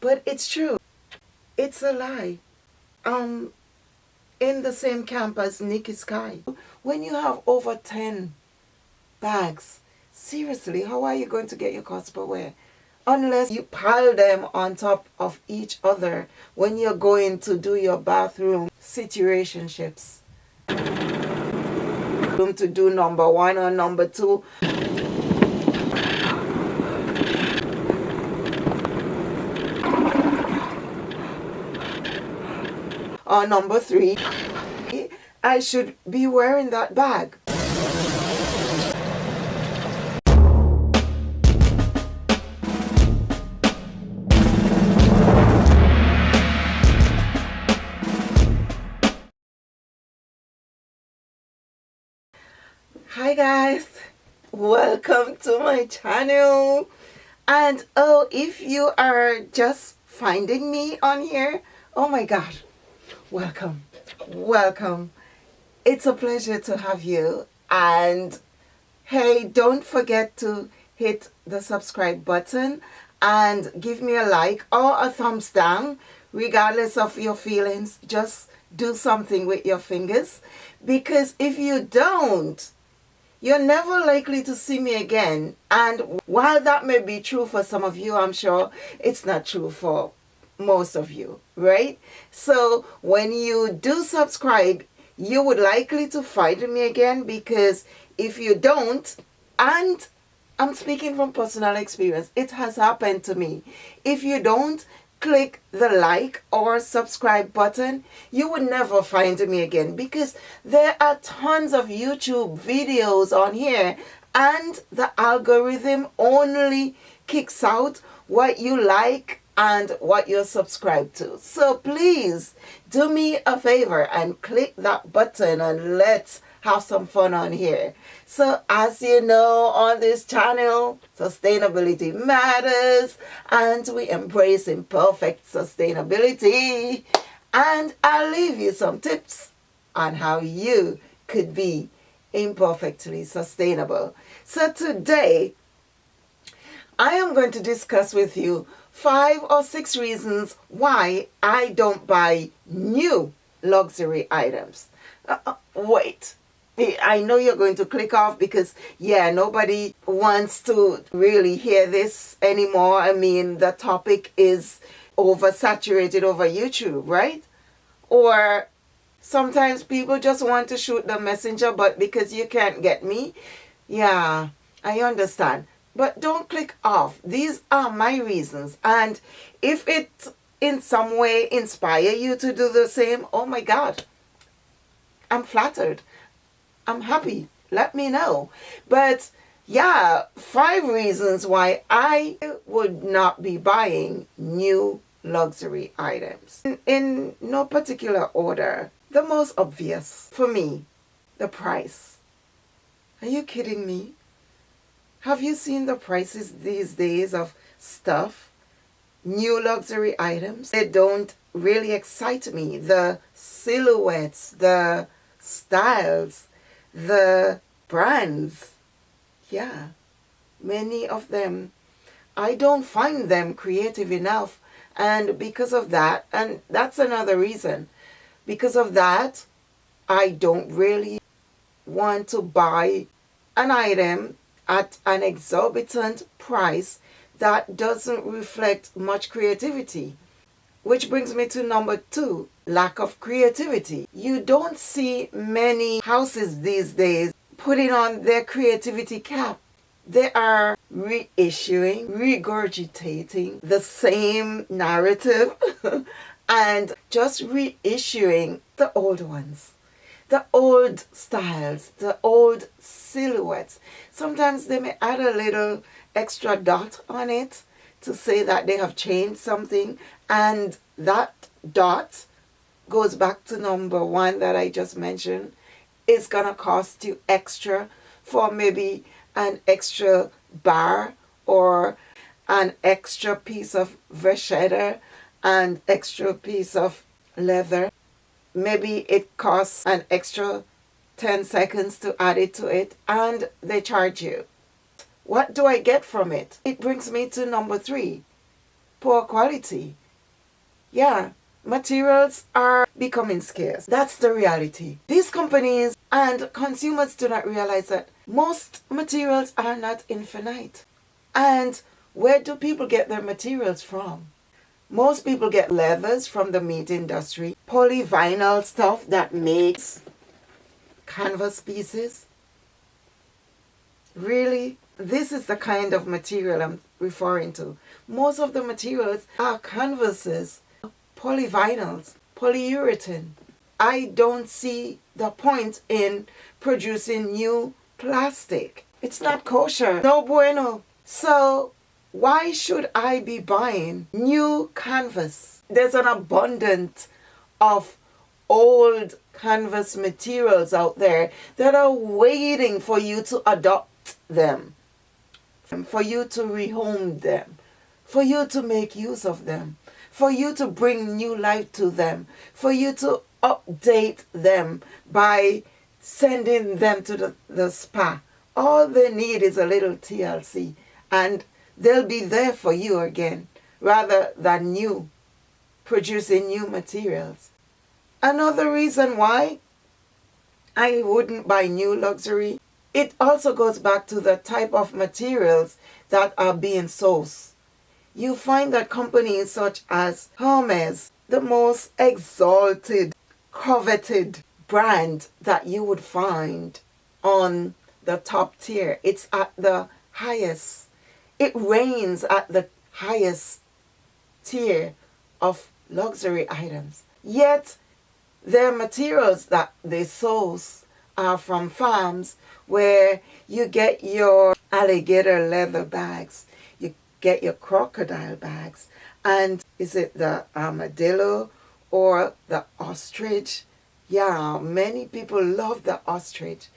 But it's true. It's a lie. In the same camp as NIKI Sky. When you have over 10 bags, seriously, how are you going to get your cost per wear? Unless you pile them on top of each other when you're going to do your bathroom situationships. To do number 1 or number 2. Or number 3. I should be wearing that bag. Hi guys, welcome to my channel. And oh, if you are just finding me on here, oh my god, welcome. It's a pleasure to have you. And hey, don't forget to hit the subscribe button and give me a like or a thumbs down, regardless of your feelings. Just do something with your fingers, because if you don't, you're never likely to see me again. And while that may be true for some of you, I'm sure it's not true for most of you, right? So when you do subscribe, you would likely to find me again, because if you don't, and I'm speaking from personal experience, it has happened to me. If you don't click the like or subscribe button, you would never find me again, because there are tons of YouTube videos on here and the algorithm only kicks out what you like and what you're subscribed to. So please do me a favor and click that button and let's have some fun on here. So as you know, on this channel, sustainability matters and we embrace imperfect sustainability. And I'll leave you some tips on how you could be imperfectly sustainable. So today, I am going to discuss with you 5 or 6 reasons why I don't buy new luxury items. Wait. I know you're going to click off because, yeah, nobody wants to really hear this anymore. I mean, the topic is oversaturated over YouTube, right? Or sometimes people just want to shoot the messenger, but because you can't get me, yeah, I understand. But don't click off. These are my reasons. And if it in some way inspire you to do the same, oh my God, I'm flattered. I'm happy. Let me know. But yeah, 5 reasons why I would not be buying new luxury items. In no particular order. The most obvious for me, the price. Are you kidding me? Have you seen the prices these days of stuff? New luxury items? They don't really excite me. The silhouettes, the styles, the brands, yeah, many of them, I don't find them creative enough. And because of that, and that's another reason, because of that, I don't really want to buy an item at an exorbitant price that doesn't reflect much creativity. Which brings me to number 2, lack of creativity. You don't see many houses these days putting on their creativity cap. They are reissuing, regurgitating the same narrative and just reissuing the old ones. The old styles, the old silhouettes. Sometimes they may add a little extra dot on it to say that they have changed something, and that dot goes back to number 1 that I just mentioned. It's gonna cost you extra for maybe an extra bar or an extra piece of vachetta and extra piece of leather. Maybe it costs an extra 10 seconds to add it to it, and they charge you. What do I get from it? It brings me to number 3, poor quality. Yeah, materials are becoming scarce. That's the reality. These companies and consumers do not realize that most materials are not infinite. And where do people get their materials from? Most people get leathers from the meat industry, polyvinyl stuff that makes canvas pieces. Really? This is the kind of material I'm referring to. Most of the materials are canvases, polyvinyls, polyurethane. I don't see the point in producing new plastic. It's not kosher. No bueno. So why should I be buying new canvas? There's an abundance of old canvas materials out there that are waiting for you to adopt them, for you to rehome them, for you to make use of them, for you to bring new life to them, for you to update them by sending them to the spa. All they need is a little TLC and they'll be there for you again rather than new, producing new materials. Another reason why I wouldn't buy new luxury, it also goes back to the type of materials that are being sourced. You find that companies such as Hermes, the most exalted, coveted brand that you would find on the top tier. It's at the highest. It reigns at the highest tier of luxury items. Yet, their materials that they source are from farms where you get your alligator leather bags, you get your crocodile bags, and is it the armadillo or the ostrich? Yeah, many people love the ostrich.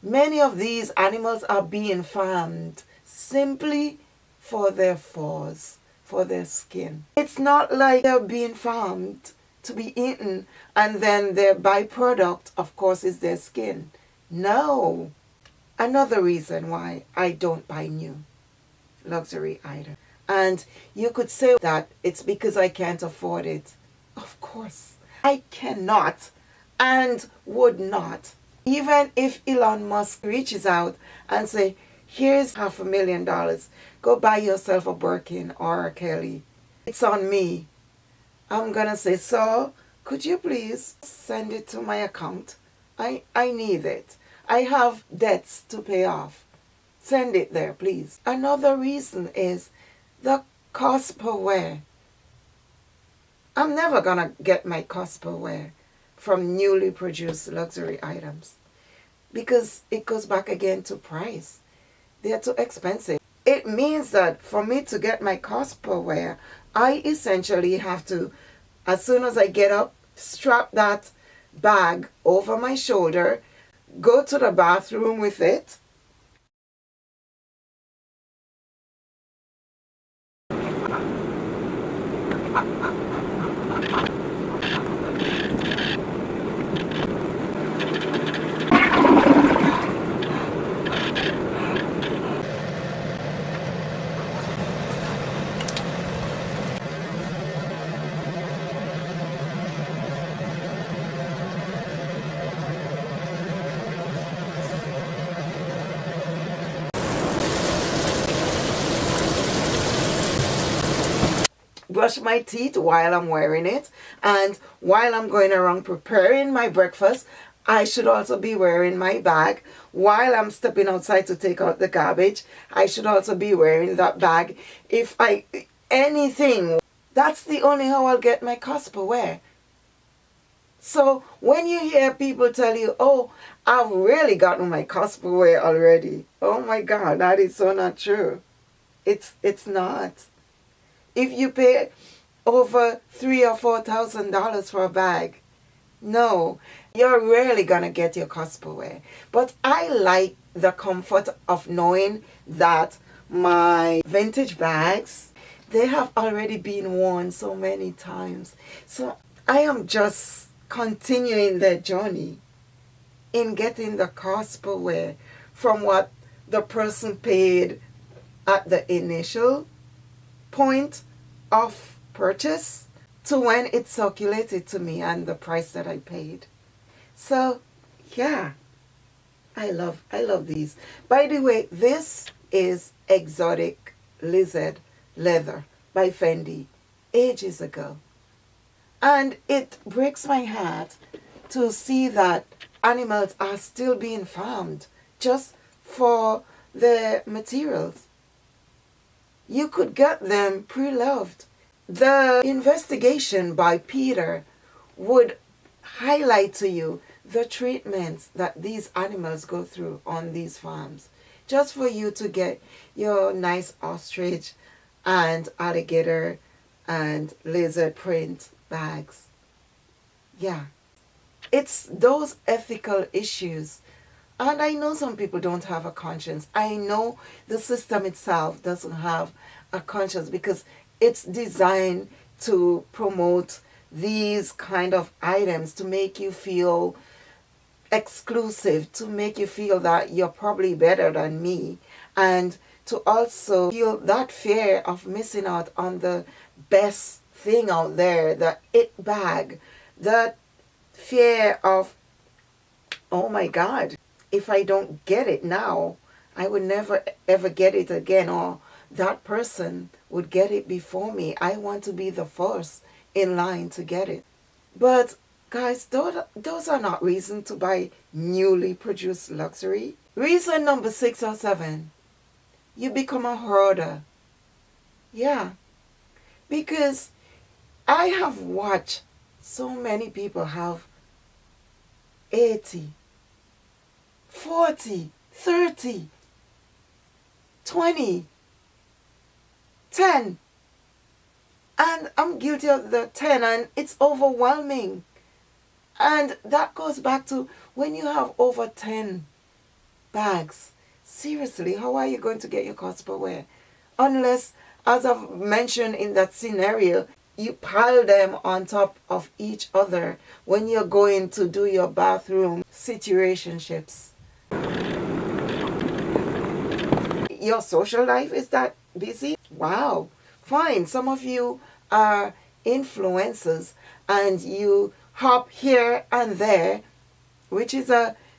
Many of these animals are being farmed simply for their furs, for their skin. It's not like they're being farmed to be eaten and then their byproduct, of course, is their skin. No. Another reason why I don't buy new luxury items. And you could say that it's because I can't afford it. Of course, I cannot and would not. Even if Elon Musk reaches out and say, here's $500,000, go buy yourself a Birkin or a Kelly. It's on me. I'm going to say, so could you please send it to my account? I need it. I have debts to pay off. Send it there, please. Another reason is the cost per wear. I'm never going to get my cost per wear from newly produced luxury items because it goes back again to price. They're too expensive. It means that for me to get my cost per wear, I essentially have to, as soon as I get up, strap that bag over my shoulder, go to the bathroom with it, brush my teeth while I'm wearing it, and while I'm going around preparing my breakfast, I should also be wearing my bag. While I'm stepping outside to take out the garbage, I should also be wearing that bag. If anything, that's the only how I'll get my cost per wear. So when you hear people tell you, oh, I've really gotten my cost per wear already. Oh my God, that is so not true. It's not. If you pay over $3,000 or $4,000 for a bag, no, you're rarely gonna get your cost per wear. But I like the comfort of knowing that my vintage bags, they have already been worn so many times. So I am just continuing their journey in getting the cost per wear from what the person paid at the initial point of purchase to when it circulated to me and the price that I paid. So yeah, I love these. By the way, this is Exotic Lizard Leather by Fendi, ages ago. And it breaks my heart to see that animals are still being farmed just for the materials. You could get them pre-loved. The investigation by Peter would highlight to you the treatments that these animals go through on these farms, just for you to get your nice ostrich and alligator and lizard print bags. Yeah, it's those ethical issues. And I know some people don't have a conscience. I know the system itself doesn't have a conscience because it's designed to promote these kind of items to make you feel exclusive, to make you feel that you're probably better than me, and to also feel that fear of missing out on the best thing out there, the it bag, that fear of, oh my God, if I don't get it now, I would never ever get it again, or that person would get it before me. I want to be the first in line to get it. But guys, those are not reasons to buy newly produced luxury. Reason number 6 or 7, you become a hoarder. Yeah, because I have watched so many people have 80, 40, 30, 20, 10. And I'm guilty of the 10, and it's overwhelming. And that goes back to when you have over 10 bags. Seriously, how are you going to get your cost per wear? Unless, as I've mentioned in that scenario, you pile them on top of each other when you're going to do your bathroom situationships. Your social life is that busy? Wow. Fine. Some of you are influencers and you hop here and there, which is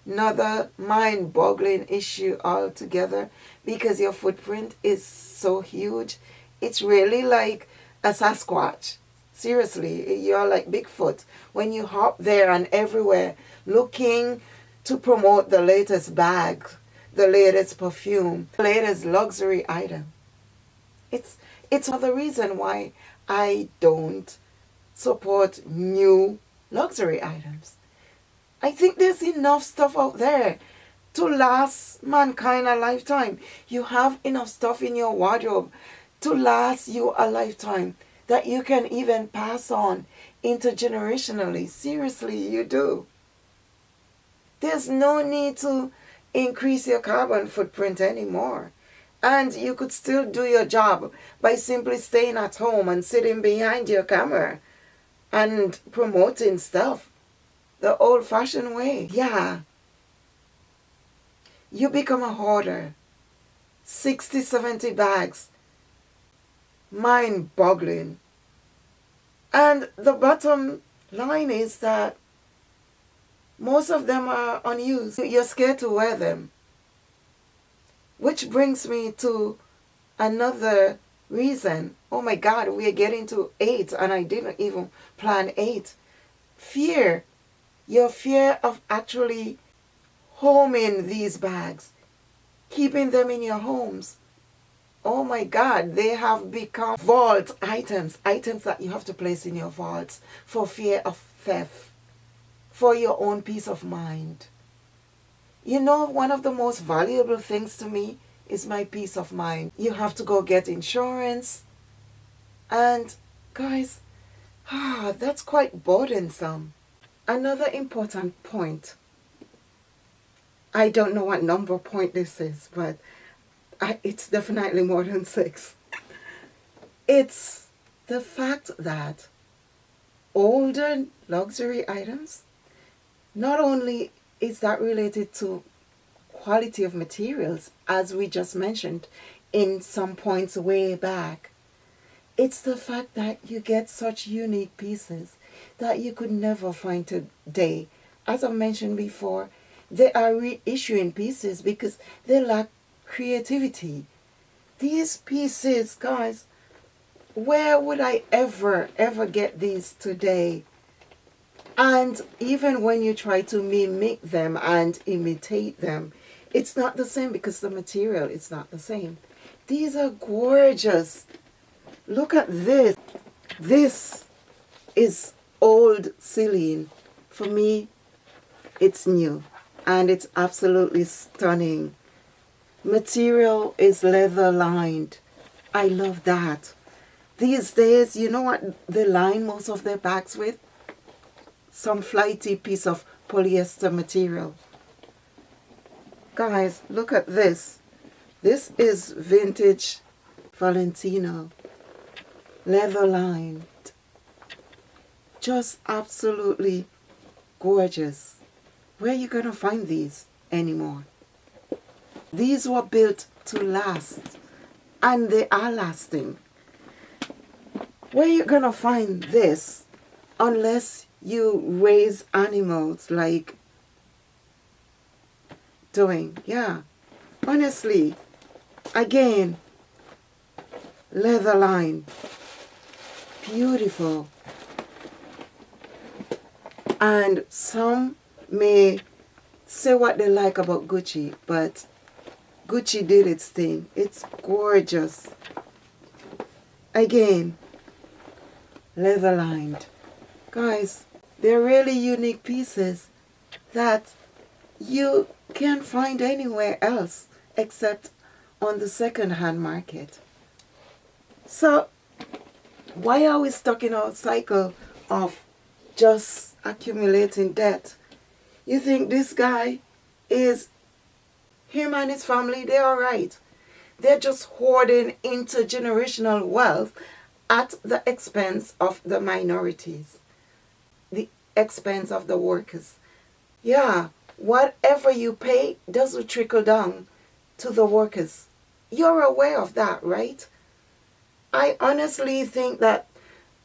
another mind-boggling issue altogether because your footprint is so huge. It's really like a Sasquatch. Seriously, you're like Bigfoot when you hop there and everywhere looking to promote the latest bag, the latest perfume, the latest luxury item. It's another reason why I don't support new luxury items. I think there's enough stuff out there to last mankind a lifetime. You have enough stuff in your wardrobe to last you a lifetime that you can even pass on intergenerationally. Seriously, you do. There's no need to increase your carbon footprint anymore. And you could still do your job by simply staying at home and sitting behind your camera and promoting stuff the old-fashioned way. Yeah. You become a hoarder. 60, 70 bags. Mind-boggling. And the bottom line is that most of them are unused. You're scared to wear them. Which brings me to another reason. Oh my God, we are getting to 8 and I didn't even plan 8. Fear. Your fear of actually homing these bags, keeping them in your homes. Oh my God, they have become vault items, items that you have to place in your vaults for fear of theft, for your own peace of mind. You know, one of the most valuable things to me is my peace of mind. You have to go get insurance. And guys, that's quite burdensome. Another important point. I don't know what number point this is, but it's definitely more than 6. It's the fact that older luxury items, not only is that related to quality of materials, as we just mentioned in some points way back, It's the fact that you get such unique pieces that you could never find today. As I mentioned before, they are reissuing pieces because they lack creativity. These pieces, guys, where would I ever get these today? And even when you try to mimic them and imitate them, it's not the same because the material is not the same. These are gorgeous. Look at this. This is old Celine. For me, it's new. And it's absolutely stunning. Material is leather lined. I love that. These days, you know what they line most of their bags with? Some flighty piece of polyester material. Guys, look at this. This is vintage Valentino. Leather lined. Just absolutely gorgeous. Where are you going to find these anymore? These were built to last. And they are lasting. Where are you going to find this unless you raise animals like doing? Yeah. Honestly, again, leather line. Beautiful. And some may say what they like about Gucci, but Gucci did its thing. It's gorgeous. Again, leather lined. Guys, they're really unique pieces that you can't find anywhere else except on the second-hand market. So, why are we stuck in our cycle of just accumulating debt? You think this guy is, him and his family, they're all right. They're just hoarding intergenerational wealth at the expense of the minorities, the expense of the workers. Yeah, whatever you pay doesn't trickle down to the workers. You're aware of that, right? I honestly think that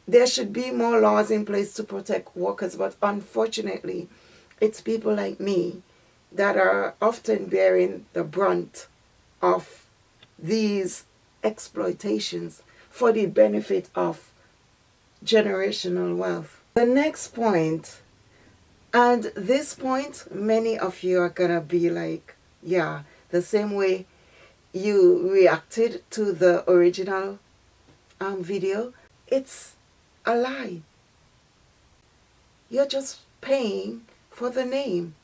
there should be more laws in place to protect workers, but unfortunately, it's people like me that are often bearing the brunt of these exploitations for the benefit of generational wealth. The next point, and this point, many of you are gonna be like, yeah, the same way you reacted to the original video. It's a lie. You're just paying for the name.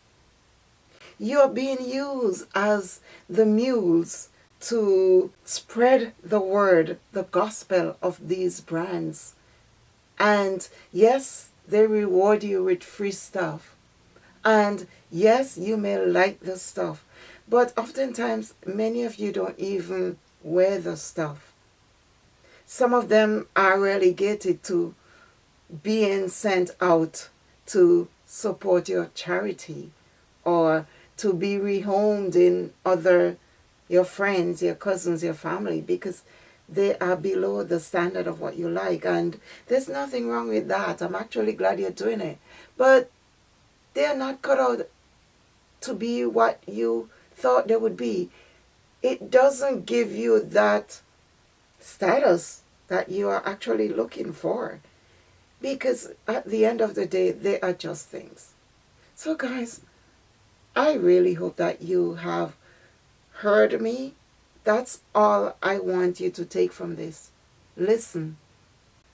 You're being used as the mules to spread the word, the gospel of these brands. And yes, they reward you with free stuff. And yes, you may like the stuff. But oftentimes, many of you don't even wear the stuff. Some of them are relegated to being sent out to support your charity or to be rehomed in your friends, your cousins, your family, because they are below the standard of what you like. And there's nothing wrong with that. I'm actually glad you're doing it. But they're not cut out to be what you thought they would be. It doesn't give you that status that you are actually looking for. Because at the end of the day, they are just things. So guys, I really hope that you have heard me. That's all I want you to take from this. Listen.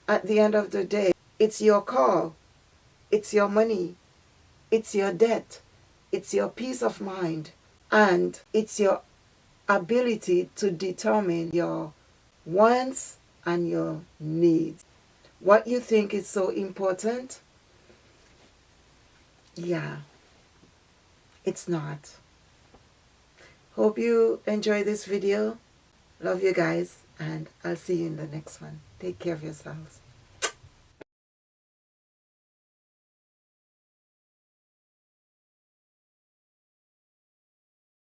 At the end of the day, it's your call. It's your money. It's your debt. It's your peace of mind. And it's your ability to determine your wants and your needs. What you think is so important, yeah, it's not. Hope you enjoy this video. Love you guys, and I'll see you in the next one. Take care of yourselves.